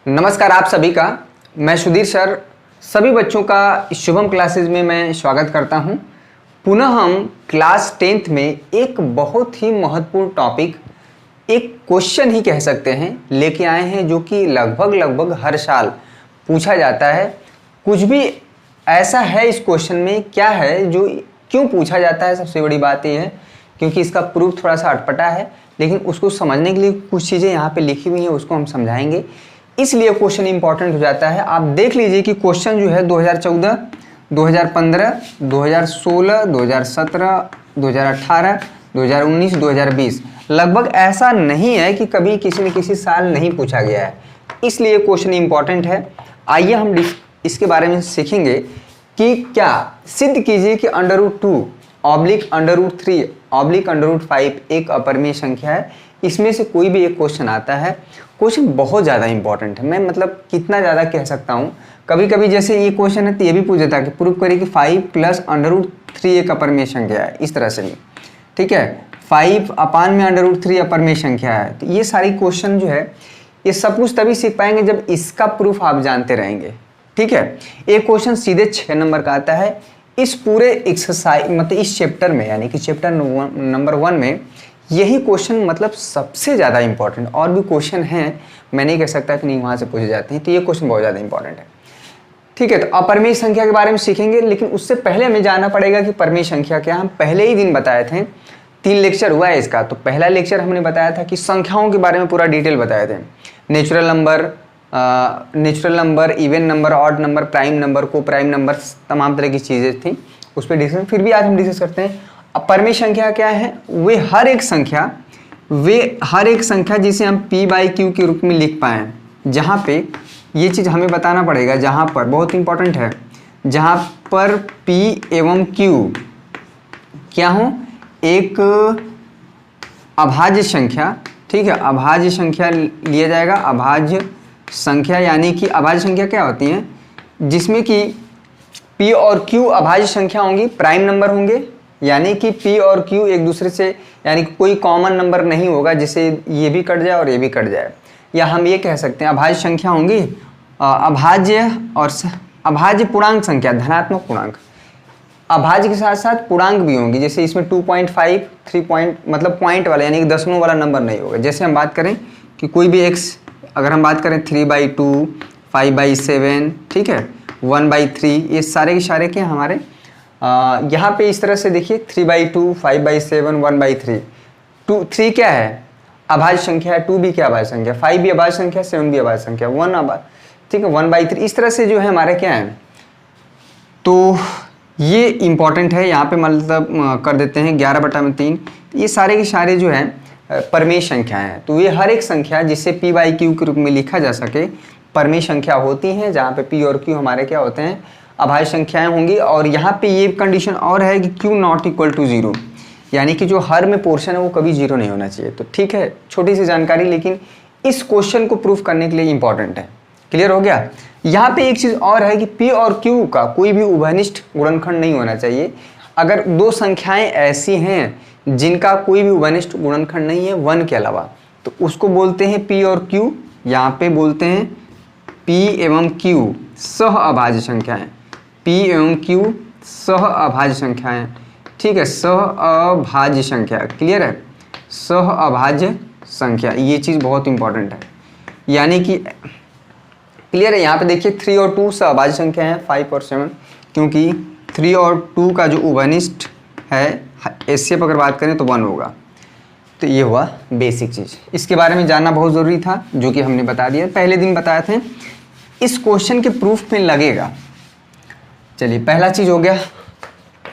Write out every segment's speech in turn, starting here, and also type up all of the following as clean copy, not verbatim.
नमस्कार आप सभी का। मैं सुधीर सर सभी बच्चों का शुभम क्लासेस में मैं स्वागत करता हूं। पुनः हम क्लास 10th में एक बहुत ही महत्वपूर्ण टॉपिक, एक क्वेश्चन ही कह सकते हैं, लेके आए हैं जो कि लगभग हर साल पूछा जाता है। कुछ भी ऐसा है इस क्वेश्चन में, क्या है जो क्यों पूछा जाता है, सबसे बड़ी बात यह है क्योंकि इसका प्रूफ थोड़ा सा अटपटा है, लेकिन उसको समझने के लिए कुछ चीज़ें यहाँ पे लिखी हुई हैं, उसको हम समझाएंगे, इसलिए क्वेश्चन इंपॉर्टेंट हो जाता है। आप देख लीजिए कि क्वेश्चन जो है 2014, 2015, 2016, 2017, 2018, 2019, 2020 लगभग ऐसा नहीं है कि कभी किसी न किसी साल नहीं पूछा गया है, इसलिए क्वेश्चन इंपॉर्टेंट है। आइए हम इसके बारे में सीखेंगे कि क्या सिद्ध कीजिए कि √2 ऑब्लिक √3 ऑब्लिक √5 एक अपरिमेय संख्या है। इसमें से कोई भी एक क्वेश्चन आता है, क्वेश्चन बहुत ज़्यादा इंपॉर्टेंट है। मैं मतलब कितना ज़्यादा कह सकता हूँ, कभी कभी जैसे ये क्वेश्चन है तो ये भी पूछ देता है कि प्रूव करिए कि 5 + √3 एक अपरिमेय संख्या है, इस तरह से भी, ठीक है। 5 अपान में √3 अपरिमेय संख्या है। तो ये सारी क्वेश्चन जो है ये सब कुछ तभी सीख पाएंगे जब इसका प्रूफ आप जानते रहेंगे, ठीक है। एक क्वेश्चन सीधे 6 नंबर का आता है इस पूरे एक्सरसाइज, मतलब इस चैप्टर में, यानी कि चैप्टर नंबर 1 में यही क्वेश्चन मतलब सबसे ज़्यादा इंपॉर्टेंट। और भी क्वेश्चन हैं, मैं नहीं कह सकता कि नहीं वहाँ से पूछे जाते हैं, तो ये क्वेश्चन बहुत ज़्यादा इंपॉर्टेंट है, ठीक है। तो अपरिमेय संख्या के बारे में सीखेंगे, लेकिन उससे पहले हमें जानना पड़ेगा कि परिमेय संख्या क्या। हम पहले ही दिन बताए थे, 3 लेक्चर हुआ है इसका। तो पहला लेक्चर हमने बताया था कि संख्याओं के बारे में पूरा डिटेल बताए थे, natural number, even number, odd number, prime number, को प्राइम नंबर, तमाम तरह की चीज़ें थी, उस पर डिस्कस। फिर भी आज हम डिस्कस करते हैं अपरिमेय संख्या क्या है। वे हर एक संख्या जिसे हम p/q के रूप में लिख पाएँ, जहाँ पे ये चीज़ हमें बताना पड़ेगा, जहाँ पर बहुत इंपॉर्टेंट है, जहाँ पर p एवं q क्या हो, एक अभाज्य संख्या, ठीक है। अभाज्य संख्या लिया जाएगा, अभाज्य संख्या, यानी कि अभाज्य संख्या क्या होती है, जिसमें कि p और q अभाज्य संख्या होंगी, प्राइम नंबर होंगे, यानी कि p और q एक दूसरे से, यानी कि कोई कॉमन नंबर नहीं होगा जिसे ये भी कट जाए और ये भी कट जाए। या हम ये कह सकते हैं अभाज्य संख्या होंगी, अभाज्य और अभाज्य पूर्णांक संख्या, धनात्मक पूर्णांक। अभाज्य के साथ साथ पूर्णांक भी होंगी, जैसे इसमें 2.5, 3 मतलब पॉइंट वाला, यानी कि दशमलव वाला नंबर नहीं होगा। जैसे हम बात करें कि कोई भी x, अगर हम बात करें 3/2, 5/7, ठीक है, 1/3, ये सारे के सारे के हमारे यहाँ पे इस तरह से देखिए 3/2, 5/7, 1/3। 3 क्या है, अभाज्य संख्या है, 2 भी क्या अभाज्य संख्या, 5 भी अभाज्य संख्या, 7 भी अभाज्य संख्या, 1 अभाज्य, ठीक है, 1/3, इस तरह से जो है हमारे क्या है। तो ये इंपॉर्टेंट है, यहाँ पे मतलब कर देते हैं 11/3। ये सारे के सारे जो है परिमेय संख्या हैं। तो ये हर एक संख्या जिसे p/q के रूप में लिखा जा सके परिमेय संख्या होती हैं, जहाँ पे p और q हमारे क्या होते हैं, अभाज्य संख्याएं होंगी। और यहाँ पे ये कंडीशन और है कि q ≠ 0, यानी कि जो हर में पोर्शन है वो कभी 0 नहीं होना चाहिए। तो ठीक है, छोटी सी जानकारी, लेकिन इस क्वेश्चन को प्रूफ करने के लिए इंपॉर्टेंट है। क्लियर हो गया। यहाँ पे एक चीज़ और है कि p और q का कोई भी उभयनिष्ठ गुणनखंड नहीं होना चाहिए। अगर दो संख्याएं ऐसी हैं जिनका कोई भी उभयनिष्ठ गुणनखंड नहीं है 1 के अलावा, तो उसको बोलते हैं p और q। यहाँ पे बोलते हैं p एवं q सह अभाज्य संख्याएं, p एवं q सह अभाज्य संख्याएं, ठीक है, सह अभाज्य संख्या। क्लियर है, सह अभाज्य संख्या, ये चीज़ बहुत इंपॉर्टेंट है। यानी कि क्लियर है, यहाँ पे देखिए 3 और 2 सह अभाज्य संख्या है, 5 और 7, क्योंकि 3 और 2 का जो उभयनिष्ठ है एचसीएफ अगर बात करें तो 1 होगा। तो ये हुआ बेसिक चीज़, इसके बारे में जानना बहुत ज़रूरी था, जो कि हमने बता दिया, पहले दिन बताए थे। इस क्वेश्चन के प्रूफ में लगेगा। चलिए, पहला चीज़ हो गया,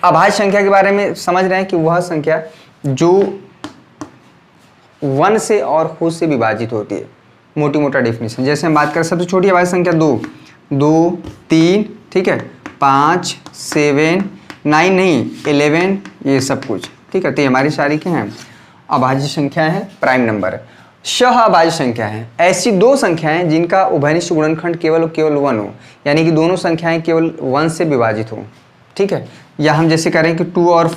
अभाज्य संख्या के बारे में समझ रहे हैं कि वह संख्या जो 1 से और खुद से विभाजित होती है, मोटी मोटा डेफिनेशन। जैसे हम बात करें सबसे छोटी अभाज्य संख्या 2, 3, ठीक है, 5, 7, 9 नहीं, 11, ये सब कुछ, ठीक है। तो ये हमारी सारी क्या हैं, अभाज्य संख्या है, प्राइम नंबर है। सह अभाज्य संख्या है ऐसी दो संख्याएं जिनका उभयनिष्ठ गुणनखंड केवल 1 हो, यानी कि दोनों संख्याएं केवल 1 से विभाजित हो, ठीक है। या हम जैसे करें कि 2 और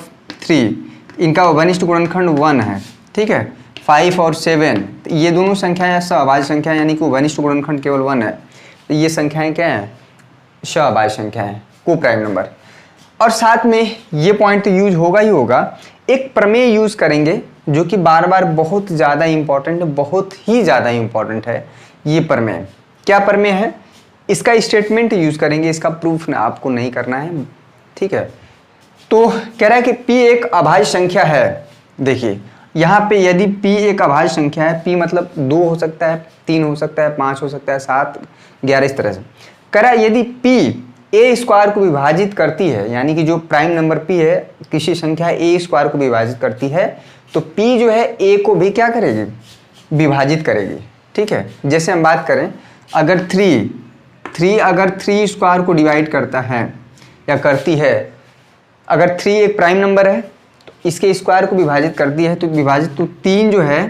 3, इनका उभयनिष्ठ गुणनखंड 1 है, ठीक है। 5 और 7, तो ये दोनों संख्याएं सहअभाज्य संख्या यानी कि वनिष्ठ गुणनखंड केवल 1 है, तो ये संख्याएं क्या हैं, सहअभाज्य संख्या है, को प्राइम नंबर। और साथ में ये पॉइंट तो यूज होगा ही होगा, एक प्रमेय यूज करेंगे जो कि बार बार बहुत ज़्यादा इंपॉर्टेंट, बहुत ही ज़्यादा इंपॉर्टेंट है ये प्रमेय। क्या प्रमेय है, इसका स्टेटमेंट यूज करेंगे, इसका प्रूफ आपको नहीं करना है, ठीक है। तो कह रहा है कि p एक अभाज्य संख्या है। देखिए यहाँ पे यदि p एक अभाज्य संख्या है, p मतलब 2 हो सकता है, 3 हो सकता है, 5 हो सकता है, 7, 11 इस तरह से। कह रहा है यदि p a स्क्वायर को विभाजित करती है, यानी कि जो प्राइम नंबर p है किसी संख्या a स्क्वायर को विभाजित करती है, तो p जो है a को भी क्या करेगी, विभाजित करेगी, ठीक है। जैसे हम बात करें, अगर 3 अगर 3 स्क्वायर को डिवाइड करता है या करती है, अगर 3 एक प्राइम नंबर है तो इसके स्क्वायर को विभाजित करती है, तो विभाजित तो 3 जो है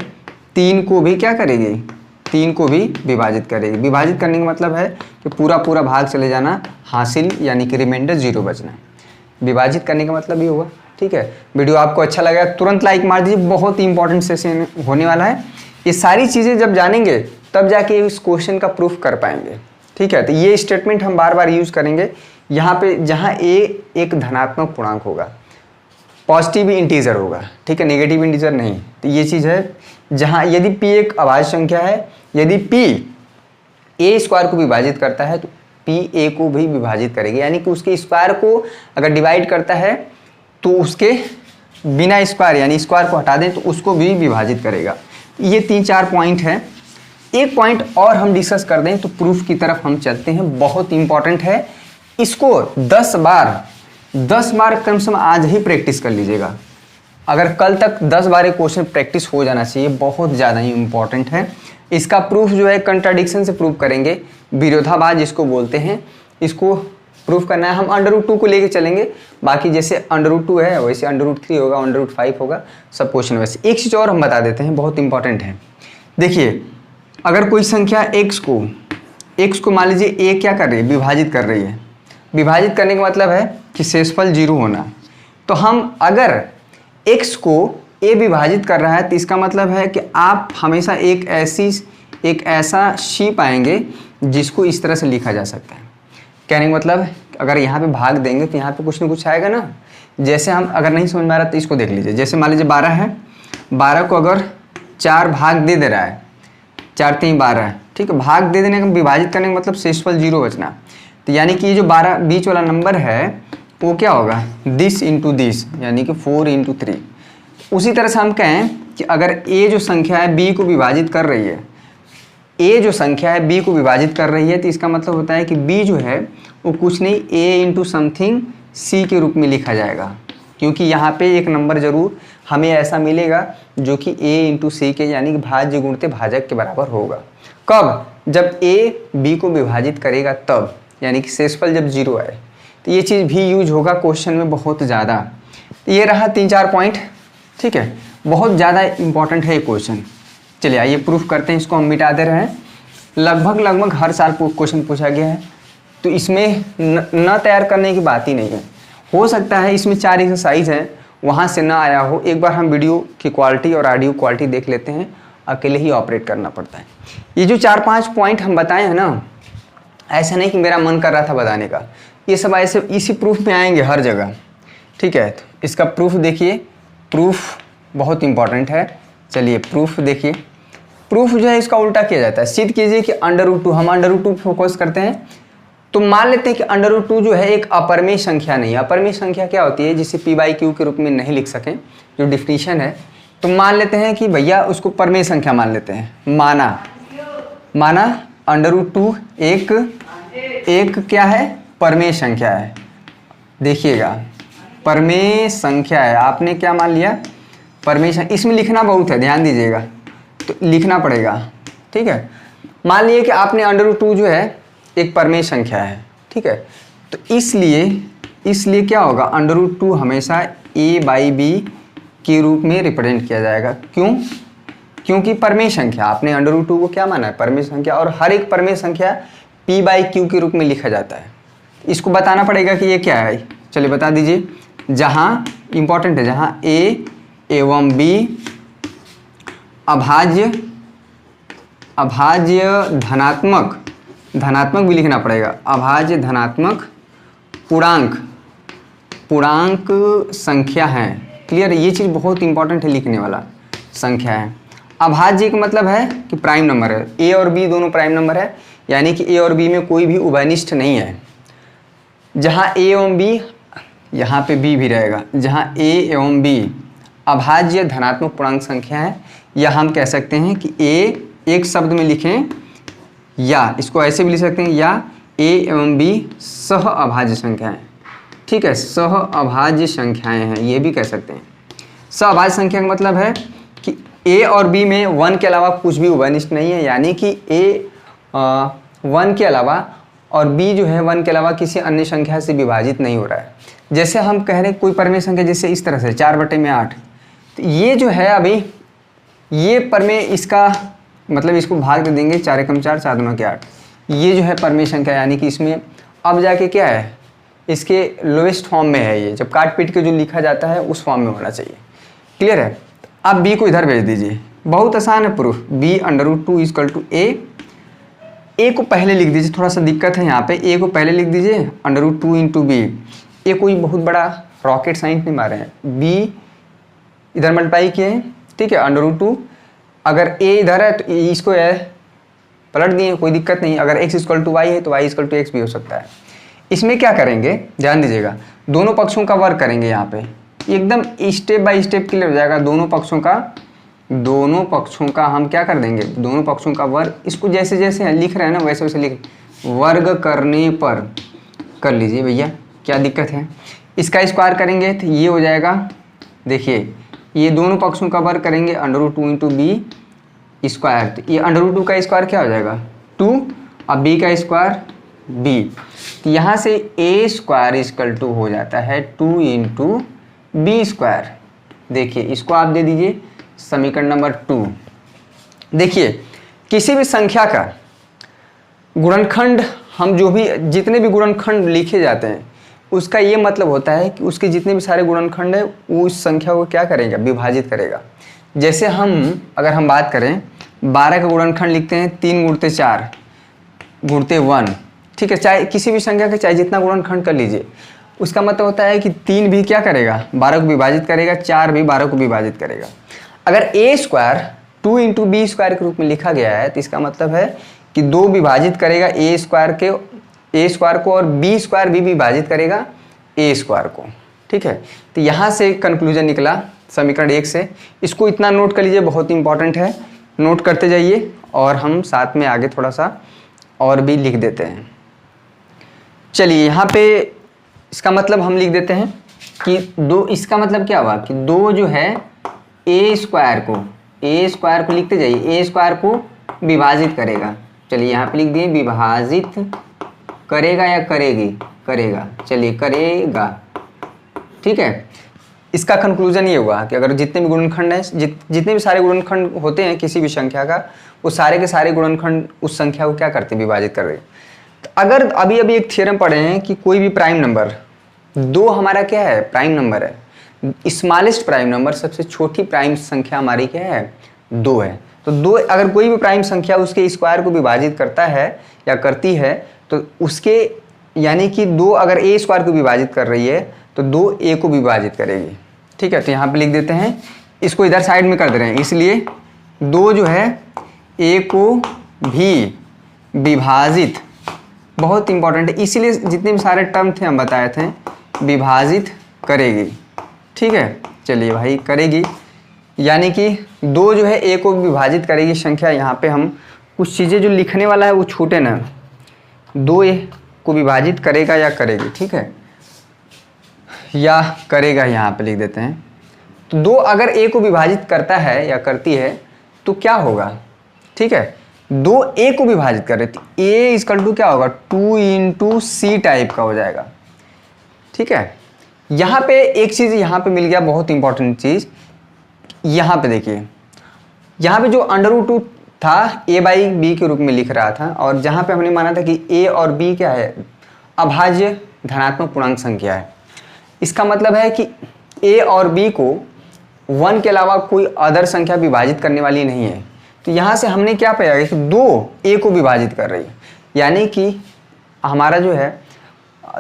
3 को भी क्या करेगी, 3 को भी विभाजित करेगी। विभाजित करने का मतलब है कि पूरा पूरा भाग चले जाना, हासिल यानी कि रिमाइंडर 0 बचना। विभाजित करने का मतलब ये हुआ, ठीक है। वीडियो आपको अच्छा लगा तुरंत लाइक मार दीजिए, बहुत ही इंपॉर्टेंट सेशन होने वाला है। ये सारी चीज़ें जब जानेंगे तब जाके इस क्वेश्चन का प्रूफ कर पाएंगे, ठीक है। तो ये स्टेटमेंट हम बार बार यूज करेंगे यहाँ पे, जहाँ a एक धनात्मक पूर्णांक होगा, पॉजिटिव इंटीजर होगा, ठीक है, नेगेटिव इंटीजर नहीं। तो ये चीज़ है जहाँ यदि p एक अभाज्य संख्या है, यदि p a स्क्वायर को विभाजित करता है तो p a को भी विभाजित करेगी, यानी कि उसके स्क्वायर को अगर डिवाइड करता है तो उसके बिना स्क्वायर यानी स्क्वायर को हटा दें तो उसको भी विभाजित करेगा। ये 3-4 पॉइंट है। एक पॉइंट और हम डिस्कस कर दें तो प्रूफ की तरफ हम चलते हैं, बहुत इंपॉर्टेंट है। इसको 10 बार कम से कम आज ही प्रैक्टिस कर लीजिएगा। अगर कल तक 10 बार ये क्वेश्चन प्रैक्टिस हो जाना चाहिए, बहुत ज़्यादा ही इंपॉर्टेंट है। इसका प्रूफ जो है कंट्राडिक्शन से प्रूफ करेंगे, विरोधाभास जिसको बोलते हैं, इसको प्रूफ करना है। हम √2 को लेके चलेंगे, बाकी जैसे √2 है वैसे √3 होगा, √5 होगा, सब क्वेश्चन वैसे। एक चीज़ और हम बता देते हैं, बहुत इंपॉर्टेंट है। देखिए अगर कोई संख्या x को मान लीजिए a क्या कर रही है, विभाजित कर रही है। विभाजित करने का मतलब है कि शेषफल 0 होना। तो हम अगर x को a विभाजित कर रहा है तो इसका मतलब है कि आप हमेशा एक ऐसा c पाएंगे जिसको इस तरह से लिखा जा सकता है। कहने का मतलब अगर यहाँ पे भाग देंगे तो यहाँ पे कुछ ना कुछ आएगा ना। जैसे हम अगर नहीं समझ में आ रहा तो इसको देख लीजिए। जैसे मान लीजिए 12 है, 12 को अगर 4 भाग दे दे रहा है, 4 3 12, ठीक है। भाग दे देने का विभाजित करने का मतलब शेषफल 0 बचना। तो यानी कि ये जो 12 बीच वाला नंबर है वो क्या होगा, दिस इंटू दिस, यानी कि 4 इंटू 3। उसी तरह से हम कहें कि अगर a जो संख्या है b को विभाजित कर रही है, a जो संख्या है b को विभाजित कर रही है, तो इसका मतलब होता है कि b जो है वो कुछ नहीं a इंटू समथिंग c के रूप में लिखा जाएगा, क्योंकि यहाँ पे एक नंबर जरूर हमें ऐसा मिलेगा जो कि a इंटू सी के यानी कि भाज्य गुणित भाजक के बराबर होगा। कब, जब a b को विभाजित करेगा तब, यानी कि शेषफल जब 0 आए। तो ये चीज़ भी यूज होगा क्वेश्चन में बहुत ज़्यादा। ये रहा 3-4 पॉइंट, ठीक है, बहुत ज़्यादा इंपॉर्टेंट है ये क्वेश्चन। चलिए आइए प्रूफ करते हैं, इसको हम मिटा दे रहे हैं। लगभग हर साल क्वेश्चन पूछा गया है, तो इसमें न तैयार करने की बात ही नहीं है। हो सकता है इसमें 4 एक्सरसाइज हैं, वहाँ से ना आया हो। एक बार हम वीडियो की क्वालिटी और ऑडियो क्वालिटी देख लेते हैं, अकेले ही ऑपरेट करना पड़ता है। ये जो 4-5 पॉइंट हम बताए हैं ना, ऐसा नहीं कि मेरा मन कर रहा था बताने का, ये सब ऐसे इसी प्रूफ में आएंगे हर जगह, ठीक है। तो इसका प्रूफ देखिए, प्रूफ बहुत इंपॉर्टेंट है। चलिए प्रूफ देखिए। प्रूफ जो है इसका उल्टा किया जाता है। सिद्ध कीजिए कि √2, हम √2 फोकस करते हैं, तो मान लेते हैं कि √2 जो है एक अपरिमेय संख्या नहीं है। अपरिमेय संख्या क्या होती है, जिसे p/q के रूप में नहीं लिख सकें, जो डिफिनीशन है। तो मान लेते हैं कि भैया उसको परमेय संख्या मान लेते हैं। माना √2 एक क्या है, परमेय संख्या है। देखिएगा परमेय संख्या है, आपने क्या मान लिया, परमेय संख्या। इसमें लिखना बहुत है, ध्यान दीजिएगा, तो लिखना पड़ेगा, ठीक है। मान लिए कि आपने √2 जो है एक परमेय संख्या है, ठीक है। तो इसलिए क्या होगा, √2 हमेशा a/b के रूप में रिप्रेजेंट किया जाएगा। क्यों, क्योंकि परमेय संख्या, आपने √2 को क्या माना है, परमेय संख्या, और हर एक परमेय संख्या p/q के रूप में लिखा जाता है। इसको बताना पड़ेगा कि ये क्या है। चलिए बता दीजिए। जहाँ इंपॉर्टेंट है, जहाँ a एवं b अभाज्य धनात्मक, धनात्मक भी लिखना पड़ेगा, अभाज्य धनात्मक पूर्णांक संख्या है। क्लियर, ये चीज़ बहुत इंपॉर्टेंट है लिखने वाला, संख्या है। अभाज्य का मतलब है कि प्राइम नंबर है, ए और बी दोनों प्राइम नंबर है, यानी कि ए और बी में कोई भी उभयनिष्ठ नहीं है। जहाँ ए एवं बी, यहाँ पे बी भी रहेगा, जहाँ ए एवं बी अभाज्य धनात्मक पूर्णांक संख्या है, या हम कह सकते हैं कि ए एक शब्द में लिखें, या इसको ऐसे भी लिख सकते हैं, या ए एवं बी सह अभाज्य संख्याएं। ठीक है, सह अभाज्य संख्याएं हैं, ये भी कह सकते हैं। सह अभाज्य संख्या का मतलब है कि ए और बी में 1 के अलावा कुछ भी उभयनिष्ठ नहीं है, यानी कि ए 1 के अलावा और बी जो है 1 के अलावा किसी अन्य संख्या से विभाजित नहीं हो रहा है। जैसे हम कह रहे हैं कोई परिमेय संख्या, जैसे इस तरह से 4/8, तो ये जो है अभी ये परिमेय, इसका मतलब इसको भाग दे देंगे 4 एकम 4, 4 दूना के 8, ये जो है परिमेय संख्या, यानी कि इसमें अब जाके क्या है, इसके लोएस्ट फॉर्म में है। ये जब काट पीट के जो लिखा जाता है उस फॉर्म में होना चाहिए। क्लियर है। अब b को इधर भेज दीजिए, बहुत आसान है प्रूफ। b√2 = a को पहले लिख दीजिए, थोड़ा सा दिक्कत है यहाँ पे, a को पहले लिख दीजिए √2 × b। ये कोई बहुत बड़ा रॉकेट साइंस नहीं मारे हैं, b इधर मल्टीप्लाई किए हैं, ठीक है, √2, अगर a इधर है तो इसको पलट दिए, कोई दिक्कत नहीं। अगर x = y है तो y = x भी हो सकता है। इसमें क्या करेंगे, ध्यान दीजिएगा, दोनों पक्षों का वर्ग करेंगे। यहाँ पे एकदम स्टेप बाय स्टेप क्लियर हो जाएगा। दोनों पक्षों का हम क्या कर देंगे, दोनों पक्षों का वर्ग। इसको जैसे जैसे लिख रहे हैं ना वैसे वैसे लिख, वर्ग करने पर कर लीजिए भैया, क्या दिक्कत है। इसका स्क्वायर करेंगे तो ये हो जाएगा, देखिए ये दोनों पक्षों का वर्ग करेंगे √2 × b², तो ये √2 का स्क्वायर क्या हो जाएगा 2, अब b का स्क्वायर b, तो यहाँ से a² हो जाता है 2 × b²। देखिए इसको आप दे दीजिए समीकरण नंबर 2। देखिए किसी भी संख्या का गुणनखंड, हम जो भी जितने भी गुणनखंड लिखे जाते हैं उसका ये मतलब होता है कि उसके जितने भी सारे गुणनखंड है वो उस संख्या को क्या करेगा, विभाजित करेगा। जैसे अगर हम बात करें 12 का गुणनखंड लिखते हैं 3 × 4 × 1, ठीक है, चाहे किसी भी संख्या का चाहे जितना गुणनखंड कर लीजिए, उसका मतलब होता है कि 3 भी क्या करेगा, 12 को विभाजित करेगा, 4 भी 12 को विभाजित करेगा। अगर a² 2 × b² के रूप में लिखा गया है तो इसका मतलब है कि 2 विभाजित करेगा a² को और b² भी विभाजित करेगा a² को। ठीक है, तो यहाँ से कंक्लूजन निकला समीकरण 1 से। इसको इतना नोट कर लीजिए, बहुत इंपॉर्टेंट है, नोट करते जाइए और हम साथ में आगे थोड़ा सा और भी लिख देते हैं। चलिए यहाँ पे इसका मतलब हम लिख देते हैं कि 2, इसका मतलब क्या हुआ कि 2 जो है a² को लिखते जाइए, a² को विभाजित करेगा। चलिए यहाँ पे लिख दिए विभाजित करेगा या करेगी, करेगा, चलिए करेगा। ठीक है, इसका कंक्लूजन ये हुआ कि अगर जितने भी गुणनखंड हैं, जितने भी सारे गुणनखंड होते हैं किसी भी संख्या का, वो सारे के सारे गुणनखंड उस संख्या को क्या करते हैं, विभाजित कर रहे हैं। तो अगर अभी एक थ्योरम पढ़े हैं कि कोई भी प्राइम नंबर 2 हमारा क्या है, प्राइम नंबर है, स्मॉलेस्ट प्राइम नंबर, सबसे छोटी प्राइम संख्या हमारी क्या है, 2 है। तो 2 अगर कोई भी प्राइम संख्या उसके स्क्वायर को विभाजित करता है या करती है तो उसके, यानी कि 2 अगर a² को विभाजित कर रही है तो 2 a को विभाजित करेगी। ठीक है, तो यहाँ पे लिख देते हैं, इसको इधर साइड में कर दे रहे हैं, इसलिए 2 जो है a को भी विभाजित, बहुत इंपॉर्टेंट है, इसीलिए जितने भी सारे टर्म थे हम बताए थे, विभाजित करेगी। ठीक है, चलिए भाई करेगी, यानी कि 2 जो है a को विभाजित करेगी संख्या। यहाँ पे हम कुछ चीज़ें जो लिखने वाला है वो छूटे ना, 2 a को विभाजित करेगा या करेगी, ठीक है, या करेगा, यहाँ पे लिख देते हैं। तो 2 अगर a को विभाजित करता है या करती है तो क्या होगा, ठीक है, 2 a को विभाजित कर रहे थे, a = क्या होगा 2 × c टाइप का हो जाएगा। ठीक है, यहाँ पे एक चीज़ यहाँ पे मिल गया, बहुत इंपॉर्टेंट चीज़, यहाँ पे देखिए, यहाँ पे जो √2 था a/b के रूप में लिख रहा था, और जहाँ पे हमने माना था कि a और b क्या है, अभाज्य धनात्मक पूर्णांक संख्या है। इसका मतलब है कि a और b को 1 के अलावा कोई अदर संख्या विभाजित करने वाली नहीं है। तो यहाँ से हमने क्या पाया कि 2 a को विभाजित कर रही है, यानी कि हमारा जो है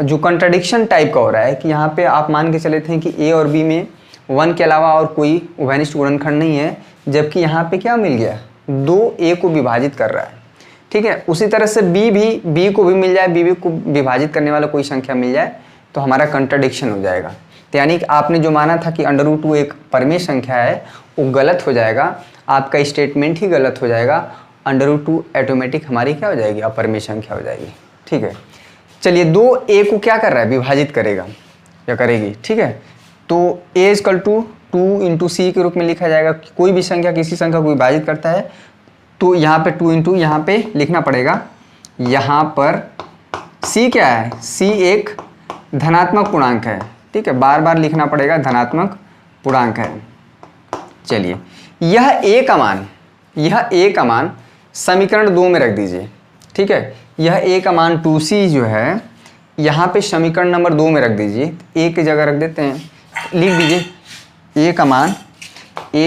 जो कंट्राडिक्शन टाइप का हो रहा है कि यहाँ पे आप मान के चले थे कि a और b में 1 के अलावा और कोई उभयनिष्ठ गुणनखंड नहीं है, जबकि यहाँ पे क्या मिल गया, 2 a को विभाजित कर रहा है। ठीक है, उसी तरह से b को भी मिल जाए, b को विभाजित करने वाला कोई संख्या मिल जाए तो हमारा कंट्राडिक्शन हो जाएगा। तो यानी कि आपने जो माना था कि √2 एक परमेय संख्या है वो गलत हो जाएगा, आपका स्टेटमेंट ही गलत हो जाएगा। √2 ऑटोमेटिक हमारी क्या हो जाएगी, अपरमेय संख्या हो जाएगी। ठीक है, चलिए 2a को क्या कर रहा है, विभाजित करेगा या करेगी। ठीक है, तो a = 2 × c के रूप में लिखा जाएगा। कोई भी संख्या किसी संख्या को विभाजित करता है तो यहाँ पे 2 × यहाँ पे लिखना पड़ेगा। यहाँ पर c क्या है, c एक धनात्मक पूर्णांक है। ठीक है, बार बार लिखना पड़ेगा, धनात्मक पूर्णांक है। चलिए यह a का मान समीकरण 2 में रख दीजिए। ठीक है, यह a का मान 2c जो है यहाँ पे समीकरण नंबर 2 में रख दीजिए। a की जगह रख देते हैं, लिख दीजिए a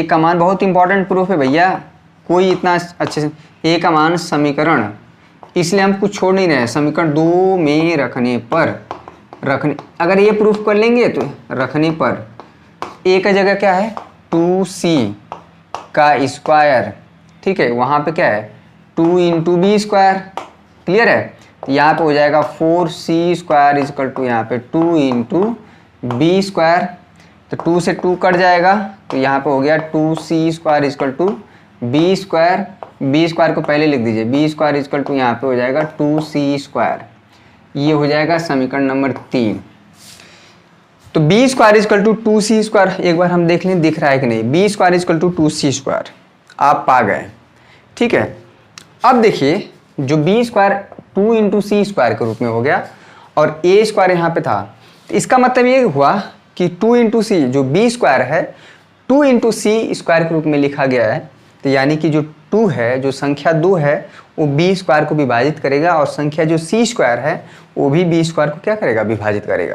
का मान बहुत इंपॉर्टेंट प्रूफ है भैया, कोई इतना अच्छे से a का मान समीकरण, इसलिए हम कुछ छोड़ नहीं रहे हैं, समीकरण 2 में रखने अगर ये प्रूफ कर लेंगे तो रखने पर a का जगह क्या है, 2c का स्क्वायर। ठीक है, वहाँ पे क्या है, 2 × b²। क्लियर है, तो यहाँ पे हो जाएगा 4c² यहाँ पे 2 × b²। तो 2 से 2 कट जाएगा तो यहाँ पे हो गया 2c² b² को पहले लिख दीजिए, b² यहाँ पे हो जाएगा 2c²। ये हो जाएगा समीकरण नंबर 3। तो b² 2c², एक बार हम देख लें दिख रहा है कि नहीं, b² 2c², आप पा गए। ठीक है, अब देखिए जो b² 2 × c² के रूप में हो गया और a² यहाँ पे था, तो इसका मतलब ये हुआ कि 2 × c जो b² है 2 × c² के रूप में लिखा गया है। तो यानी कि जो 2 है, जो संख्या 2 है वो b² को विभाजित करेगा और संख्या जो c² है वो भी b² को क्या करेगा, विभाजित करेगा।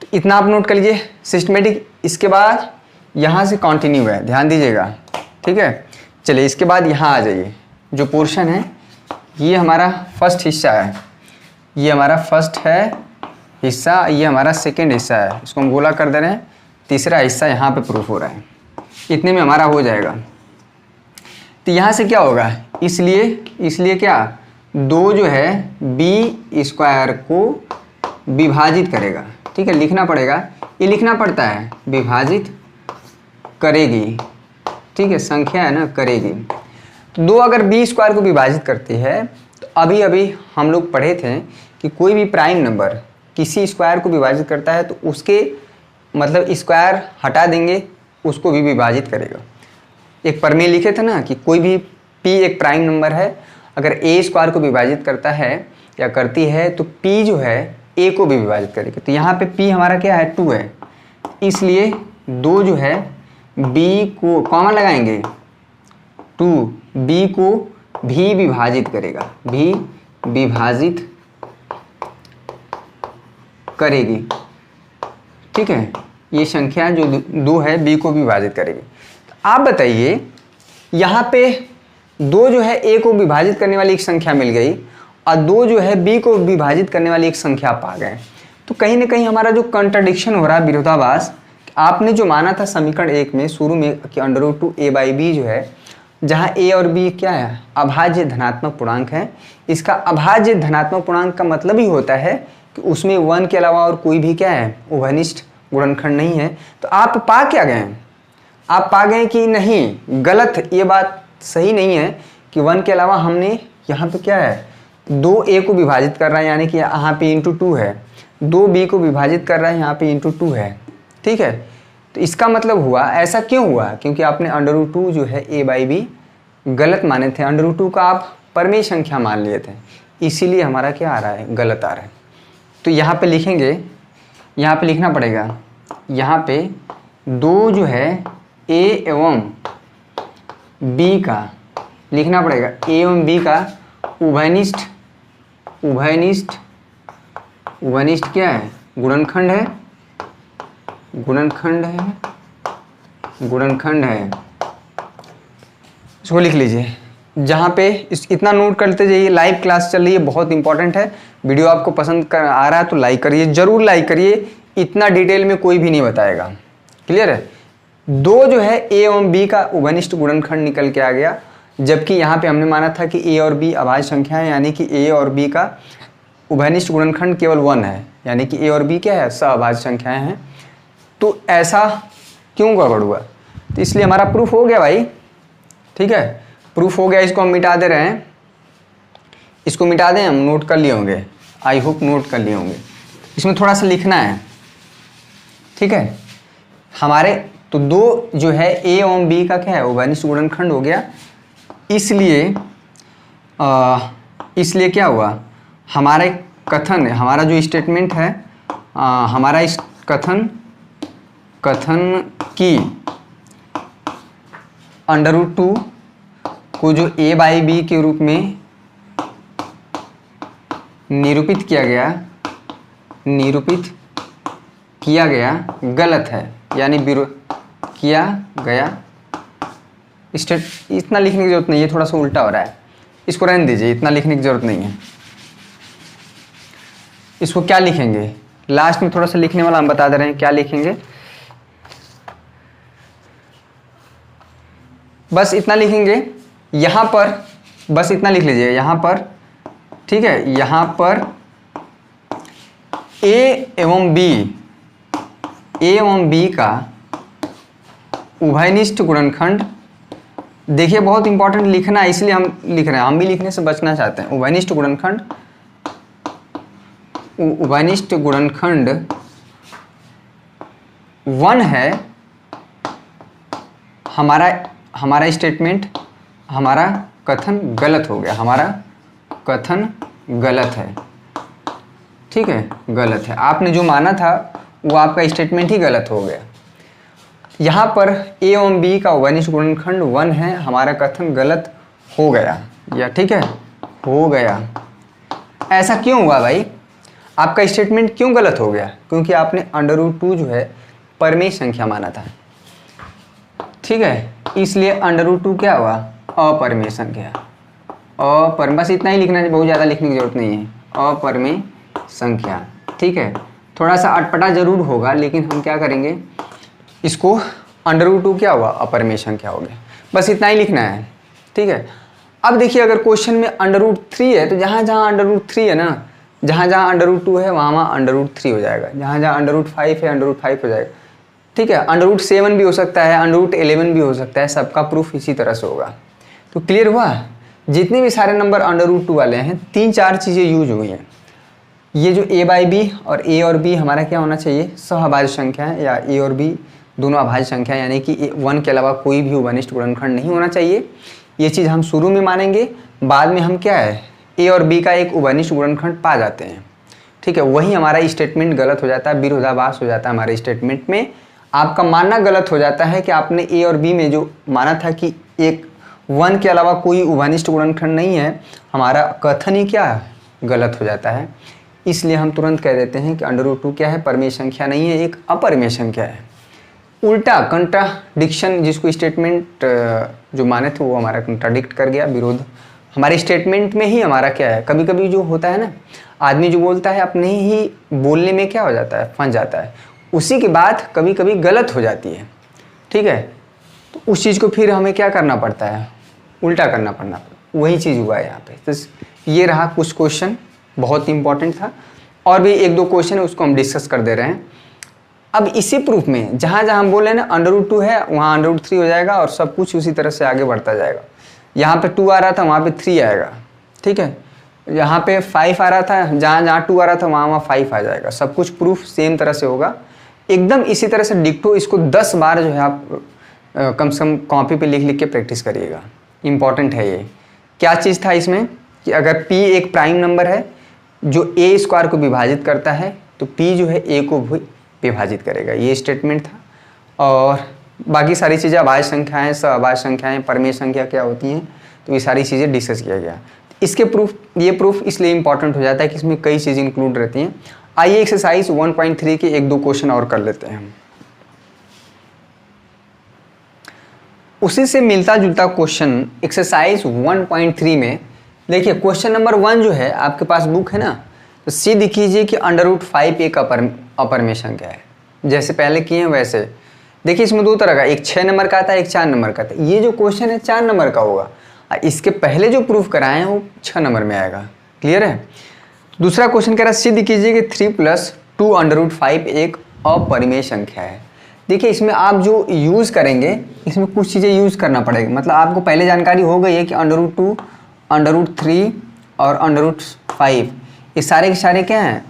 तो इतना आप नोट कर लीजिए सिस्टमेटिक। इसके बाद यहाँ से कंटिन्यू है, ध्यान दीजिएगा। ठीक है, चलिए इसके बाद यहाँ आ जाइए। जो पोर्शन है ये हमारा फर्स्ट हिस्सा है, ये हमारा फर्स्ट है हिस्सा, ये हमारा सेकेंड हिस्सा है, इसको हम गोला कर दे रहे हैं। तीसरा हिस्सा यहाँ पे प्रूफ हो रहा है, इतने में हमारा हो जाएगा। तो यहाँ से क्या होगा, इसलिए क्या 2 जो है b² को विभाजित करेगा। ठीक है, लिखना पड़ेगा, ये लिखना पड़ता है, विभाजित करेगी। ठीक है, संख्या है ना, करेगी। तो 2 अगर b² को विभाजित करती है तो अभी हम लोग पढ़े थे कि कोई भी प्राइम नंबर किसी स्क्वायर को विभाजित करता है तो उसके मतलब स्क्वायर हटा देंगे, उसको भी विभाजित करेगा। एक प्रमेय लिखे थे ना कि कोई भी p एक प्राइम नंबर है, अगर a² को विभाजित करता है या करती है तो p जो है a को भी विभाजित करेगी। तो यहाँ पे p हमारा क्या है, 2 है, इसलिए 2 जो है b को कॉमन लगाएंगे, 2 b को भी विभाजित करेगा, भी विभाजित करेगी। ठीक है, ये संख्या जो 2 है b को विभाजित करेगी। आप बताइए यहाँ पे 2 जो है a को विभाजित करने वाली एक संख्या मिल गई और 2 जो है b को विभाजित करने वाली एक संख्या पा गए। तो कहीं ना कहीं हमारा जो कंट्राडिक्शन हो रहा है, विरोधाभास, आपने जो माना था समीकरण 1 में शुरू में कि √2 a/b जो है, जहाँ a और b क्या है, अभाज्य धनात्मक पूर्णांक है। इसका अभाज्य धनात्मक पूर्णांक का मतलब ही होता है कि उसमें 1 के अलावा और कोई भी क्या है, उभयनिष्ठ गुणनखंड नहीं है। तो आप पा क्या गए, आप पा गए कि नहीं, गलत, ये बात सही नहीं है कि 1 के अलावा हमने यहाँ पे क्या है, 2a को विभाजित कर रहा है, यानी कि यहाँ पे ×2 है, 2b को विभाजित कर रहा है, यहाँ पे ×2 है। ठीक है, तो इसका मतलब हुआ, ऐसा क्यों हुआ, क्योंकि आपने √2 जो है a/b गलत माने थे, √2 का आप परमेय संख्या मान लिए थे, इसीलिए हमारा क्या आ रहा है, गलत आ रहा है। तो यहाँ पे लिखेंगे, यहाँ पे लिखना पड़ेगा, यहाँ पे 2 जो है a एवं b का लिखना पड़ेगा, a एवं b का उभयनिष्ठ क्या है, गुणनखंड है, गुणनखंड है, इसको लिख लीजिए। जहाँ पे इतना नोट करते जाइए, लाइव क्लास चल रही है, बहुत इंपॉर्टेंट है। वीडियो आपको पसंद आ रहा है तो लाइक करिए, जरूर लाइक करिए, इतना डिटेल में कोई भी नहीं बताएगा। क्लियर है। दो जो है ए एवं बी का उभयनिष्ठ गुणनखंड निकल के आ गया, जबकि यहाँ पे हमने माना था कि ए और बी अभाज्य संख्या है, यानी कि ए और बी का उभयनिष्ठ गुणनखंड केवल 1 है, यानी कि ए और बी क्या है, सहअभाज्य संख्याएं हैं। तो ऐसा क्यों गड़बड़ हुआ, तो इसलिए हमारा प्रूफ हो गया भाई। ठीक है, प्रूफ हो गया, इसको हम मिटा दे रहे हैं, इसको मिटा दें, हम नोट कर लिए होंगे, आई होप नोट कर लिए होंगे। इसमें थोड़ा सा लिखना है। ठीक है, हमारे तो दो जो है ए एवं बी का क्या है, उभयनिष्ठ गुणनखंड हो गया। इसलिए क्या हुआ, हमारे कथन, हमारा जो स्टेटमेंट है, हमारा इस कथन की √2 को जो a बाई बी के रूप में निरूपित किया गया गलत है, यानी किया गया इतना लिखने की जरूरत नहीं है, थोड़ा सा उल्टा हो रहा है, इसको रहने दीजिए, इतना लिखने की जरूरत नहीं है। इसको क्या लिखेंगे, लास्ट में थोड़ा सा लिखने वाला हम बता दे रहे हैं, क्या लिखेंगे, बस इतना लिखेंगे यहाँ पर, बस इतना लिख लीजिए यहाँ पर। ठीक है, यहाँ पर ए एवं बी का उभयनिष्ठ गुणनखंड, देखिए बहुत इंपॉर्टेंट लिखना है, इसलिए हम लिख रहे हैं, हम भी लिखने से बचना चाहते हैं। उभयनिष्ठ गुणनखंड 1 है। हमारा स्टेटमेंट, हमारा कथन गलत हो गया, हमारा कथन गलत है। ठीक है, गलत है, आपने जो माना था वो आपका स्टेटमेंट ही गलत हो गया। यहाँ पर ए एवं बी का उभयनिष्ठ गुणनखंड 1 है, हमारा कथन गलत हो गया, या ठीक है हो गया। ऐसा क्यों हुआ भाई, आपका स्टेटमेंट क्यों गलत हो गया, क्योंकि आपने √2 जो है परमेय संख्या माना था। ठीक है, इसलिए √2 क्या हुआ, अपरमेय संख्या, बस इतना ही लिखना है, बहुत ज़्यादा लिखने की जरूरत नहीं है, अपरमेय संख्या। ठीक है, थोड़ा सा अटपटा जरूर होगा, लेकिन हम क्या करेंगे, इसको √2 क्या हुआ, अपरमेय संख्या हो गया, बस इतना ही लिखना है। ठीक है, अब देखिए अगर क्वेश्चन में √3 है तो जहाँ जहाँ √3 है ना, जहाँ जहाँ √2 है वहाँ √3 हो जाएगा, जहाँ जहाँ √5 है √5 हो जाएगा। ठीक है, √7 भी हो सकता है, √11 भी हो सकता है, सबका प्रूफ इसी तरह से होगा। तो क्लियर हुआ, जितने भी सारे नंबर √2 वाले हैं, 3-4 चीज़ें यूज हुई हैं। ये जो a बाई बी और a और b हमारा क्या होना चाहिए, सहअभाज्य संख्या है, या a और b दोनों अभाज्य संख्या, यानी कि 1 के अलावा कोई भी उभयनिष्ठ गुणनखंड नहीं होना चाहिए। ये चीज़ हम शुरू में मानेंगे, बाद में हम क्या है, a और b का एक उभयनिष्ठ गुणनखंड पा जाते हैं। ठीक है, वही हमारा स्टेटमेंट गलत हो जाता है, विरोधाभास हो जाता है हमारे स्टेटमेंट में। आपका मानना गलत हो जाता है कि आपने ए और बी में जो माना था कि 1 के अलावा कोई उभयनिष्ठ गुणनखंड नहीं है, हमारा कथन ही क्या गलत हो जाता है। इसलिए हम तुरंत कह देते हैं कि √2 क्या है, परमेय संख्या नहीं है, एक अपरमेय संख्या है। उल्टा कंट्राडिक्शन, जिसको स्टेटमेंट जो माने थे वो हमारा कंट्राडिक्ट कर गया, विरोध हमारे स्टेटमेंट में ही हमारा क्या है। कभी कभी जो होता है ना, आदमी जो बोलता है अपने ही बोलने में क्या हो जाता है, फंस जाता है, उसी के बाद कभी कभी गलत हो जाती है। ठीक है, तो उस चीज़ को फिर हमें क्या करना पड़ता है, उल्टा करना पड़ता है। वही चीज़ हुआ है यहाँ पे। तो ये रहा कुछ क्वेश्चन, बहुत इंपॉर्टेंट था, और भी 1-2 क्वेश्चन है, उसको हम डिस्कस कर दे रहे हैं। अब इसी प्रूफ में जहाँ जहाँ हम बोल रहे हैं ना √2 है, वहाँ √3 हो जाएगा, और सब कुछ उसी तरह से आगे बढ़ता जाएगा। यहाँ पे 2 आ रहा था, वहाँ पे 3 आएगा। ठीक है, यहाँ पे 5 आ रहा था, जहाँ जहाँ 2 आ रहा था वहाँ 5 आ जाएगा। सब कुछ प्रूफ सेम तरह से होगा, एकदम इसी तरह से डिक्टो। इसको 10 बार जो है आप कम से कम कॉपी पे लिख लिख के प्रैक्टिस करिएगा, इंपॉर्टेंट है ये। क्या चीज़ था इसमें कि अगर p एक प्राइम नंबर है जो a² को विभाजित करता है, तो p जो है a को भी विभाजित करेगा, ये स्टेटमेंट था। और बाकी सारी चीज़ें अभाज्य संख्याएं, सहअभाज्य संख्याएं, परमेय संख्या क्या होती हैं, तो ये सारी चीज़ें डिस्कस किया गया। इसके प्रूफ, ये प्रूफ इसलिए इंपॉर्टेंट हो जाता है कि इसमें कई चीज़ें इंक्लूड रहती हैं। आइए एक्सरसाइज 1.3 के 1-2 क्वेश्चन और कर लेते हैं हम। उसी से मिलता जुलता क्वेश्चन एक्सरसाइज 1.3 में देखिए, क्वेश्चन नंबर 1 जो है आपके पास बुक है ना, तो सी दिखीजिए कि √5 एक अपरमेय संख्या है। जैसे पहले किए हैं वैसे देखिए, इसमें दो तरह का, एक 6 नंबर का आता है, एक 4 नंबर का आता है। ये जो क्वेश्चन है 4 नंबर का होगा, इसके पहले जो प्रूफ कराए हैं वो 6 नंबर में आएगा। क्लियर है? दूसरा क्वेश्चन कह रहा है सिद्ध कीजिए कि 3 + 2 √5 एक अपरिमेय संख्या है। देखिए, इसमें आप जो यूज़ करेंगे, इसमें कुछ चीज़ें यूज़ करना पड़ेगा। मतलब आपको पहले जानकारी हो गई है कि √2, √3 और √5 ये सारे के सारे क्या हैं?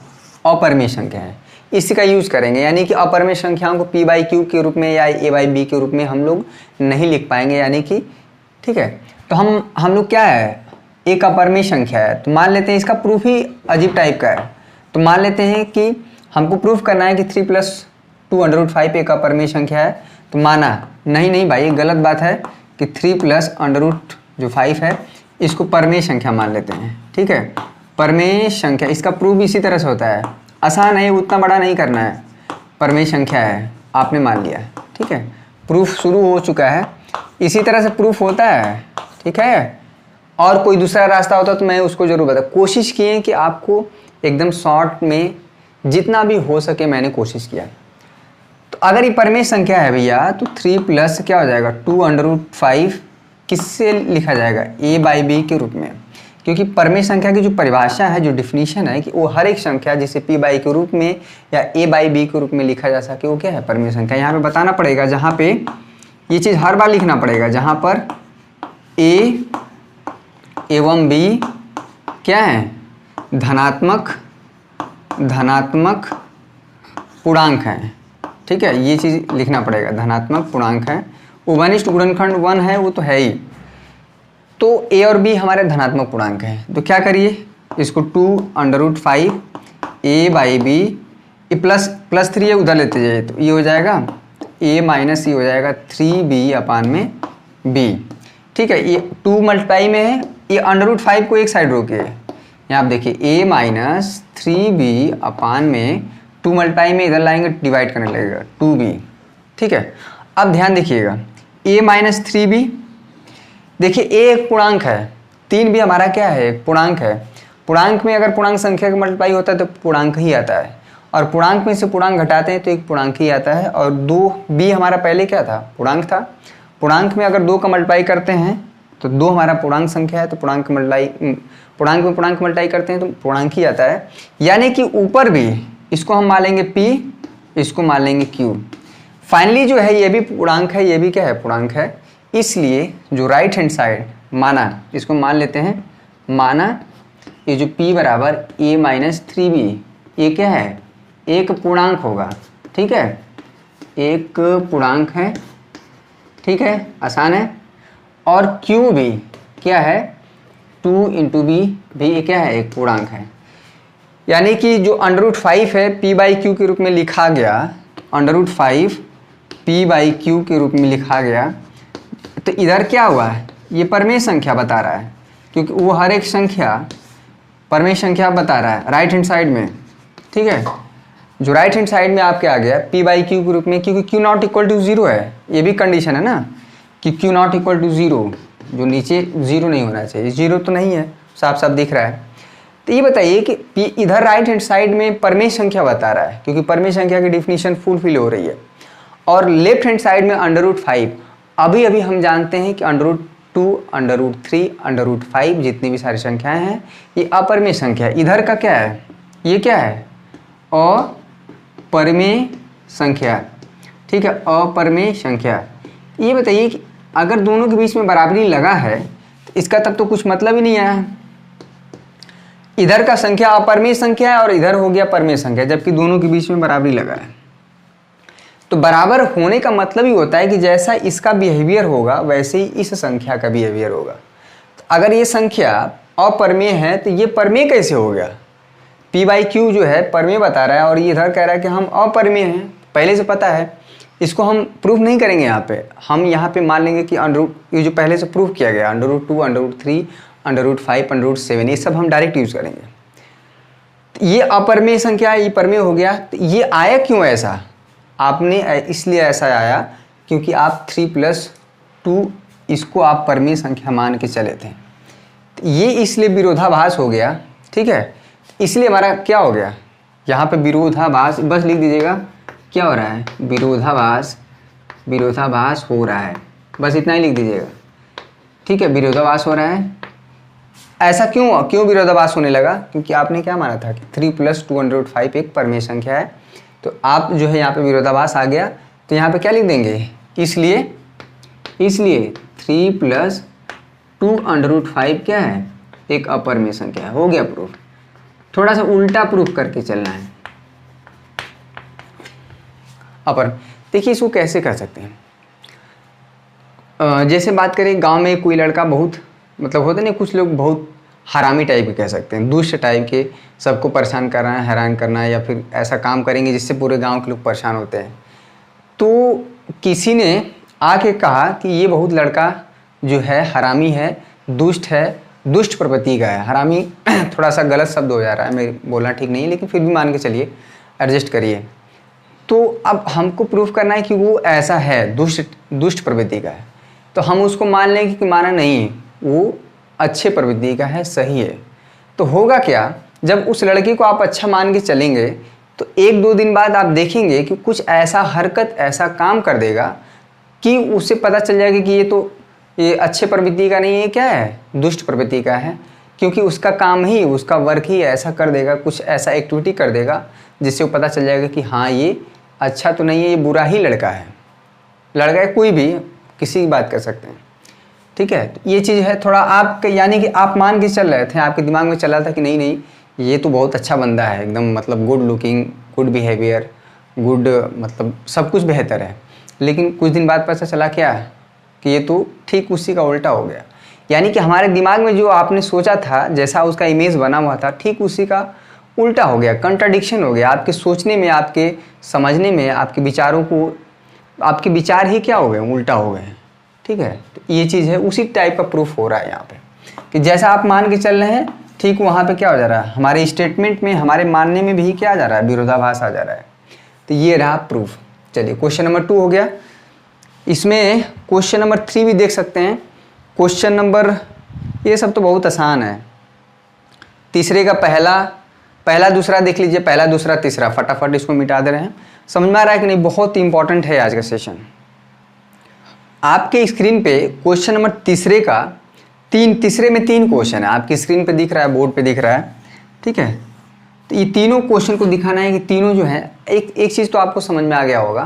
अपरिमेय संख्या हैं। इसी का यूज़ करेंगे, यानी कि अपरिमेय संख्याओं को p/q के रूप में या a/b के रूप में हम लोग नहीं लिख पाएंगे, यानी कि ठीक है। तो हम लोग क्या है, एक अपरिमेय संख्या है तो मान लेते हैं, इसका प्रूफ ही अजीब टाइप का है। तो मान लेते हैं कि हमको प्रूफ करना है कि 3 + 2 √5 एक अपरिमेय संख्या है। तो माना नहीं भाई, ये गलत बात है कि 3 + √5 है इसको परमेय संख्या मान लेते हैं। ठीक है, परमेय संख्या, इसका प्रूफ इसी तरह से होता है। आसान है, उतना बड़ा नहीं करना है। परमेय संख्या है, आपने मान लिया। ठीक है, प्रूफ शुरू हो चुका है। इसी तरह से प्रूफ होता है। ठीक है, और कोई दूसरा रास्ता होता तो मैं उसको जरूर बता। कोशिश किए कि आपको एकदम शॉर्ट में जितना भी हो सके मैंने कोशिश किया। तो अगर ये परमेय संख्या है भैया, तो 3 + क्या हो जाएगा 2 √5 किससे लिखा जाएगा? a/b के रूप में। क्योंकि परमेय संख्या की जो परिभाषा है, जो डिफिनीशन है, कि वो हर एक संख्या जिसे p/b के रूप में या a/b के रूप में लिखा जा सके वो क्या है? परमेय संख्या। यहाँ पे बताना पड़ेगा, जहाँ पे ये चीज़ हर बार लिखना पड़ेगा, जहाँ पर a एवं b क्या है? धनात्मक पूर्णांक है। ठीक है, ये चीज़ लिखना पड़ेगा, धनात्मक पूर्णांक है। उभयनिष्ठ गुणनखंड 1 है, वो तो है ही। तो a और b हमारे धनात्मक पूर्णांक हैं। तो क्या करिए, इसको 2 √5 a/b, ये +3 है, उधर लेते जाइए, तो ये हो जाएगा a - ये हो जाएगा 3b/b। ठीक है, ये 2 मल्टीप्लाई में है, ये √5 को एक साइड रोकिए। यहाँ आप देखिए a - 3b/में 2 मल्टीप्लाई में इधर लाएंगे, डिवाइड करने लगेगा 2b। ठीक है, अब ध्यान देखिएगा, a - 3b, देखिए a एक पूर्णांक है, 3 भी हमारा क्या है? एक पूर्णांक है। पूर्णांक में अगर पूर्णांक संख्या का मल्टीप्लाई होता है तो पूर्णांक ही आता है, और पूर्णांक में से पूर्णांक घटाते हैं तो एक पूर्णांक ही आता है। और 2b हमारा पहले क्या था? पूर्णांक था। पूर्णांक में अगर 2 का मल्टीप्लाई करते हैं तो 2 हमारा पूर्णांक संख्या है, तो पूर्णांक में पूर्णांक मल्टीप्लाई करते हैं तो पूर्णांक ही आता है। यानी कि ऊपर भी इसको हम मान लेंगे p, इसको मान लेंगे q। फाइनली जो है ये भी पूर्णांक है, ये भी क्या है? पूर्णांक है। इसलिए जो राइट हैंड साइड माना, इसको मान लेते हैं, माना ये जो p बराबर a - 3b, ये क्या है? एक पूर्णांक होगा। ठीक है, एक पूर्णांक है। ठीक है, आसान है। और q भी क्या है? 2 × b भी क्या है? एक पूर्णांक है। यानी कि जो √5 है p/q के रूप में लिखा गया, √5 p/q के रूप में लिखा गया, तो इधर क्या हुआ है? ये परमेय संख्या बता रहा है, क्योंकि वो हर एक संख्या परमेय संख्या बता रहा है राइट हैंड साइड में। ठीक है, जो राइट हैंड साइड में आपके आ गया p/q के रूप में, क्योंकि q ≠ = 0 है। ये भी कंडीशन है ना कि q ≠ = 0, जो नीचे 0 नहीं होना चाहिए। 0 तो नहीं है, साफ साफ दिख रहा है। तो ये बताइए कि p इधर राइट हैंड साइड में परमेय संख्या बता रहा है, क्योंकि परमेय संख्या की डिफिनीशन फुलफिल हो रही है। और लेफ्ट हैंड साइड में √5, अभी हम जानते हैं कि √2, √3, √5 जितनी भी सारी संख्याएं हैं ये अपरिमेय संख्या है। इधर का क्या है? ये क्या है? अपरिमेय संख्या। ठीक है, अपरिमेय संख्या। ये बताइए कि अगर दोनों के बीच में बराबरी लगा है तो इसका तब तो कुछ मतलब ही नहीं आया। इधर का संख्या अपरिमेय संख्या है और इधर हो गया परमेय संख्या, जबकि दोनों के बीच में बराबरी लगा है। तो बराबर होने का मतलब ही होता है कि जैसा इसका बिहेवियर होगा वैसे ही इस संख्या का बिहेवियर होगा। तो अगर ये संख्या अपरिमेय है तो ये परमेय कैसे हो गया? p/q जो है परमेय बता रहा है और ये इधर कह रहा है कि हम अपरिमेय हैं, पहले से पता है। इसको हम प्रूफ नहीं करेंगे यहाँ पे, हम यहाँ पे मान लेंगे कि ये जो पहले से प्रूफ किया गया √2, √3, √5, √7, ये सब हम डायरेक्ट यूज़ करेंगे। तो ये अपरिमेय संख्या है, ये परमेय हो गया। तो ये आया क्यों ऐसा? आपने इसलिए ऐसा आया क्योंकि आप 3 + 2 इसको आप परमेय संख्या मान के चले थे। तो ये इसलिए विरोधाभास हो गया, ठीक है। इसलिए हमारा क्या हो गया, यहाँ पे विरोधाभास, बस लिख दीजिएगा क्या हो रहा है, विरोधाभास हो रहा है, बस इतना ही लिख दीजिएगा, ठीक है। विरोधाभास हो रहा है। ऐसा क्यों विरोधाभास होने लगा, क्योंकि आपने क्या माना था कि 3 + 2√5 एक परमेय संख्या है। तो आप जो है यहाँ पे विरोधाभास आ गया, तो यहाँ पे क्या लिख देंगे, इसलिए 3 + 2√5 क्या है, एक अपरमेय संख्या है। हो गया प्रूफ। थोड़ा सा उल्टा प्रूफ करके चलना है। अपर देखिए इसको कैसे कर सकते हैं। जैसे बात करें गांव में कोई लड़का बहुत मतलब होता नहीं, कुछ लोग बहुत हरामी टाइप के कह सकते हैं, दुष्ट टाइप के, सबको परेशान करना है, हैरान करना है, या फिर ऐसा काम करेंगे जिससे पूरे गांव के लोग परेशान होते हैं। तो किसी ने आके कहा कि ये बहुत लड़का जो है हरामी है, दुष्ट है, दुष्ट प्रवृत्ति का है। हरामी थोड़ा सा गलत शब्द हो जा रहा है, मैं बोलना ठीक नहीं है, लेकिन फिर भी मान के चलिए, एडजस्ट करिए। तो अब हमको प्रूफ करना है कि वो ऐसा है, दुष्ट प्रवृत्ति का है। तो हम उसको मान लेंगे कि माना नहीं, वो अच्छे प्रवृत्ति का है, सही है। तो होगा क्या, जब उस लड़की को आप अच्छा मान के चलेंगे तो 1-2 दिन बाद आप देखेंगे कि कुछ ऐसा हरकत, ऐसा काम कर देगा कि उससे पता चल जाएगा कि ये अच्छे प्रवृत्ति का नहीं है, क्या है, दुष्ट प्रवृत्ति का है। क्योंकि उसका काम ही, उसका वर्क ही ऐसा कर देगा, कुछ ऐसा एक्टिविटी कर देगा जिससे वो पता चल जाएगा कि हाँ ये अच्छा तो नहीं है, ये बुरा ही लड़का है। लड़का है कोई भी, किसी की बात कर सकते हैं, ठीक है। तो ये चीज़ है थोड़ा आप, यानी कि आप मान के चल रहे थे, आपके दिमाग में चल रहा था कि नहीं ये तो बहुत अच्छा बंदा है, एकदम मतलब good looking, good behaviour, good मतलब सब कुछ बेहतर है। लेकिन कुछ दिन बाद पता चला क्या कि ये तो ठीक उसी का उल्टा हो गया। यानी कि हमारे दिमाग में जो आपने सोचा था, जैसा उसका इमेज बना हुआ था, ठीक उसी का उल्टा हो गया, कंट्राडिक्शन हो गया। आपके सोचने में, आपके समझने में, आपके विचारों को, आपके विचार ही क्या हो गए, उल्टा हो गए, ठीक है। तो ये चीज़ है, उसी टाइप का प्रूफ हो रहा है यहाँ पे कि जैसा आप मान के चल रहे हैं, ठीक वहाँ पे क्या हो जा रहा है, हमारे स्टेटमेंट में, हमारे मानने में भी क्या आ जा रहा है, विरोधाभास आ जा रहा है। तो ये रहा प्रूफ। चलिए क्वेश्चन नंबर 2 हो गया। इसमें क्वेश्चन नंबर 3 भी देख सकते हैं। क्वेश्चन नंबर, ये सब तो बहुत आसान है। तीसरे का पहला दूसरा देख लीजिए, पहला दूसरा तीसरा, फटाफट इसको मिटा दे रहे हैं। समझ में आ रहा है कि नहीं, बहुत इंपॉर्टेंट है आज का सेशन। आपके स्क्रीन पे क्वेश्चन नंबर तीसरे में 3 क्वेश्चन है, आपकी स्क्रीन पे दिख रहा है, बोर्ड पे दिख रहा है, ठीक है। तो ये तीनों क्वेश्चन को दिखाना है कि तीनों जो है, एक चीज़ तो आपको समझ में आ गया होगा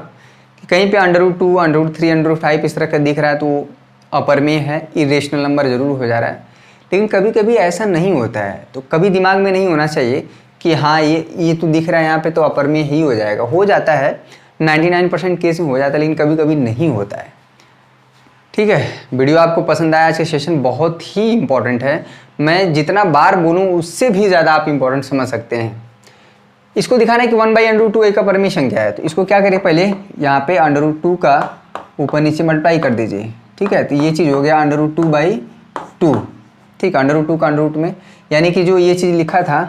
कि कहीं पे √2, √3, √5 इस तरह का दिख रहा है तो अपरमेय है, इरेशनल नंबर जरूर हो जा रहा है। लेकिन कभी कभी ऐसा नहीं होता है, तो कभी दिमाग में नहीं होना चाहिए कि हाँ ये तो दिख रहा है यहाँ पे तो अपरमेय ही हो जाएगा। हो जाता है, 99% केस में हो जाता है, लेकिन कभी कभी नहीं होता है, ठीक है। वीडियो आपको पसंद आया, आज का सेशन बहुत ही इंपॉर्टेंट है। मैं जितना बार बोलूँ उससे भी ज़्यादा आप इंपॉर्टेंट समझ सकते हैं। इसको दिखाना है कि 1/√2 एक अपरमेय संख्या है। तो इसको क्या करें, पहले यहाँ पे √2 का ऊपर नीचे मल्टीप्लाई कर दीजिए, ठीक है। तो ये चीज़ हो गया √2/2, ठीक है। √2 का √2 में, यानी कि जो ये चीज़ लिखा था,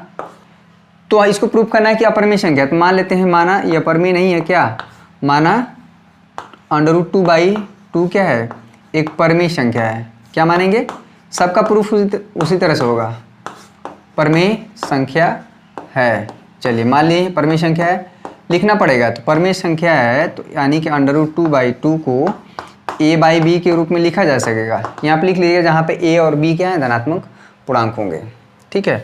तो इसको प्रूफ करना है कि अपरमेय संख्या। तो मान लेते हैं, माना ये अपरमेय नहीं है, क्या माना, √2/2 क्या है, एक परमेय संख्या है। क्या मानेंगे, सबका प्रूफ उसी तरह से होगा, परमेय संख्या है। चलिए मान लीजिए परमेय संख्या है, लिखना पड़ेगा। तो परमेय संख्या है, तो यानी कि √2/2 को a/b के रूप में लिखा जा सकेगा। यहाँ पे लिख लीजिएगा, जहाँ पे a और b क्या है, धनात्मक पूर्णांक होंगे, ठीक है।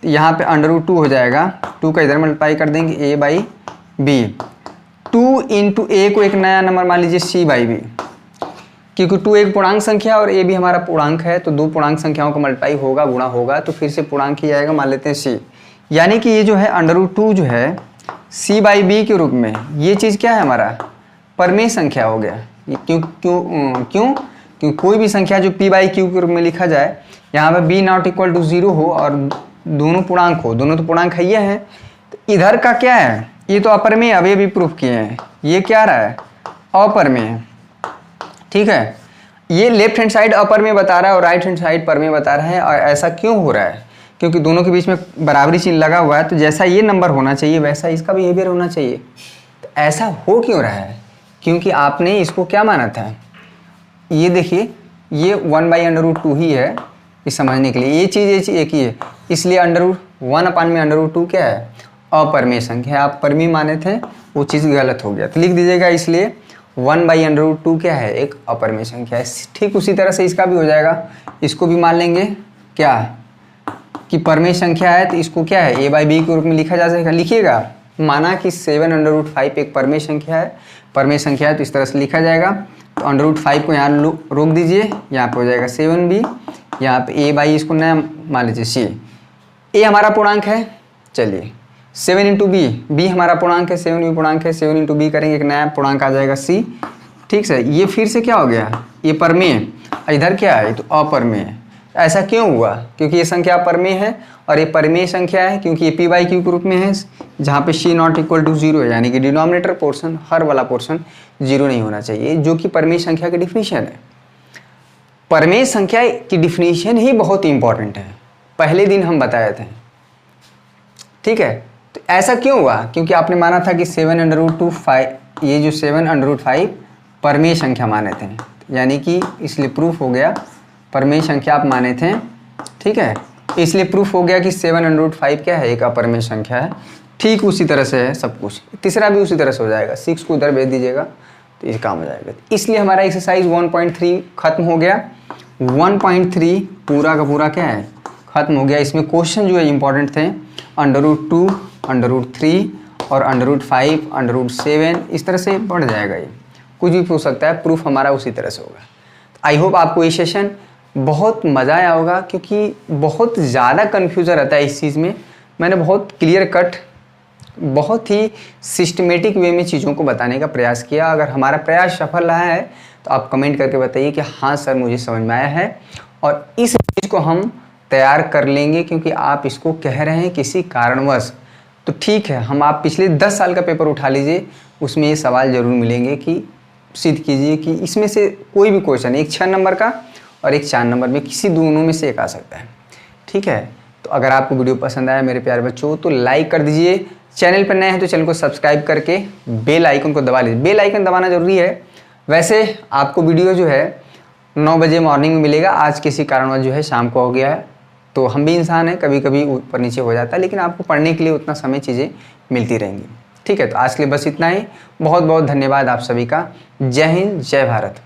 तो यहाँ पे √2 हो जाएगा, 2 का इधर मल्टीप्लाई कर देंगे, a/b। 2 × a को एक नया नंबर मान लीजिए c/b, क्योंकि 2 एक पूर्णांक संख्या और a भी हमारा पूर्णांक है, तो 2 पूर्णांक संख्याओं का मल्टीप्लाई होगा, गुणा होगा, तो फिर से पूर्णांक ही आएगा, मान लेते हैं c। यानी कि ये जो है √2 जो है c/b के रूप में, ये चीज़ क्या है, हमारा परमेय संख्या हो गया। क्यों कोई भी संख्या जो p/q के रूप में लिखा जाए, यहाँ पे b ≠ 0 हो और दोनों पूर्णांक हो, दोनों तो पूर्णांक है, ये है। तो इधर का क्या है, ये तो अपरमेय, अभी भी प्रूफ किए हैं, ये क्या रहा है, अपरमेय, ठीक है। ये लेफ्ट हैंड साइड अपरमेय बता रहा है और राइट हैंड साइड परमेय बता रहा है। और ऐसा क्यों हो रहा है, क्योंकि दोनों के बीच में बराबरी चिन्ह लगा हुआ है, तो जैसा ये नंबर होना चाहिए वैसा इसका बिहेवियर होना चाहिए। तो ऐसा हो क्यों रहा है, क्योंकि आपने इसको क्या माना था, ये देखिए ये 1/√2 ही है इस समझने के लिए, ये चीज़ एक ही है, इसलिए √1/√2 क्या है, अपरिमेय संख्या है। आप परिमेय माने थे, वो चीज़ गलत हो गया, तो लिख दीजिएगा इसलिए 1/√2 क्या है, एक अपरिमेय संख्या है। ठीक उसी तरह से इसका भी हो जाएगा, इसको भी मान लेंगे क्या कि परिमेय संख्या है, तो इसको क्या है a/b के रूप में लिखा जा सकेगा। लिखिएगा, माना कि 7√5 एक परिमेय संख्या है, परिमेय संख्या है तो इस तरह से लिखा जाएगा। तो √5 को यहाँ रोक दीजिए, यहाँ पे हो जाएगा 7b, यहाँ पे a/, इसको नया मान लीजिए c, a हमारा पूर्णांक है, चलिए 7 × b, b हमारा पूर्णांक है, 7 भी पूर्णांक है, 7 × b करेंगे, एक नया पूर्णांक आ जाएगा c। ठीक है, ये फिर से क्या हो गया, ये परिमेय, इधर क्या है, तो अपरिमेय है। ऐसा क्यों हुआ, क्योंकि ये संख्या अपरिमेय है और ये परिमेय संख्या है, क्योंकि ये p/q के रूप में है, जहाँ पे c ≠ 0 है, यानी कि डिनोमिनेटर पोर्शन, हर वाला पोर्शन 0 नहीं होना चाहिए, जो कि परिमेय संख्या की डिफिनीशन है। परिमेय संख्या की डिफिनीशन ही बहुत इंपॉर्टेंट है, पहले दिन हम बताए थे। ठीक है, तो ऐसा क्यों हुआ, क्योंकि आपने माना था कि 7√5, ये जो 7√5 परिमेय संख्या माने थे, यानी कि इसलिए प्रूफ हो गया परिमेय संख्या आप माने थे। ठीक है, इसलिए प्रूफ हो गया कि 7√5 क्या है, एक अपरिमेय संख्या है। ठीक उसी तरह से है सब कुछ, तीसरा भी उसी तरह से हो जाएगा, 6 को उधर भेज दीजिएगा तो ये काम हो जाएगा। इसलिए हमारा एक्सरसाइज 1.3 खत्म हो गया। 1.3 पूरा का पूरा क्या है, खत्म हो गया। इसमें क्वेश्चन जो है इंपॉर्टेंट थे, √2, √3 और √5, √7, इस तरह से बढ़ जाएगा, ये कुछ भी पूछ सकता है, प्रूफ हमारा उसी तरह से होगा। आई होप आपको ये सेशन बहुत मज़ा आया होगा, क्योंकि बहुत ज़्यादा कन्फ्यूज़न रहता है इस चीज़ में। मैंने बहुत क्लियर कट, बहुत ही सिस्टमेटिक वे में चीज़ों को बताने का प्रयास किया। अगर हमारा प्रयास सफल रहा है तो आप कमेंट करके बताइए कि हाँ सर मुझे समझ में आया है, और इस चीज़ को हम तैयार कर लेंगे, क्योंकि आप इसको कह रहे हैं किसी कारणवश। तो ठीक है, हम आप पिछले 10 साल का पेपर उठा लीजिए, उसमें ये सवाल ज़रूर मिलेंगे कि सिद्ध कीजिए कि इसमें से कोई भी क्वेश्चन, एक 6 नंबर का और एक 4 नंबर में, किसी दोनों में से एक आ सकता है। ठीक है, तो अगर आपको वीडियो पसंद आया मेरे प्यारे बच्चों, तो लाइक कर दीजिए। चैनल पर नए हैं तो चैनल को सब्सक्राइब करके बेल आइकन को दबा लीजिए। बेल आइकन दबाना जरूरी है। वैसे आपको वीडियो जो है 9 बजे मॉर्निंग में मिलेगा, आज किसी कारणवश जो है शाम को हो गया है, तो हम भी इंसान हैं, कभी कभी ऊपर नीचे हो जाता है, लेकिन आपको पढ़ने के लिए उतना समय चीज़ें मिलती रहेंगी। ठीक है, तो आज के लिए बस इतना ही। बहुत बहुत धन्यवाद आप सभी का। जय हिंद, जय भारत।